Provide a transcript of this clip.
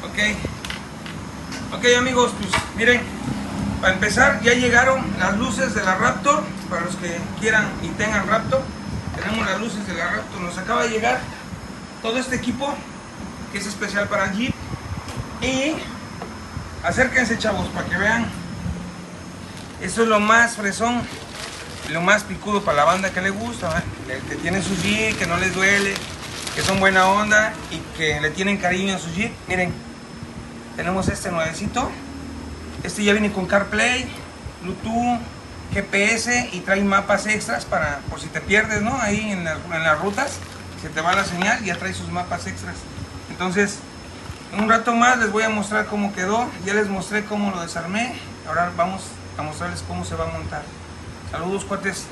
Ok amigos, pues miren, para empezar ya llegaron las luces de la Raptor. Para los que quieran y tengan Raptor, tenemos las luces de la Raptor. Nos acaba de llegar todo este equipo que es especial para Jeep. Y acérquense, chavos, para que vean. Esto es lo más fresón, lo más picudo para la banda que le gusta, ¿eh? Que tienen su Jeep, que no les duele, que son buena onda y que le tienen cariño a su Jeep. Miren, tenemos este nuevecito. Este ya viene con CarPlay, Bluetooth, GPS y trae mapas extras para por si te pierdes, ¿no? Ahí en las rutas, se te va la señal, ya trae sus mapas extras. Entonces, en un rato más les voy a mostrar cómo quedó. Ya les mostré cómo lo desarmé. Ahora vamos a mostrarles cómo se va a montar. Saludos, cuates.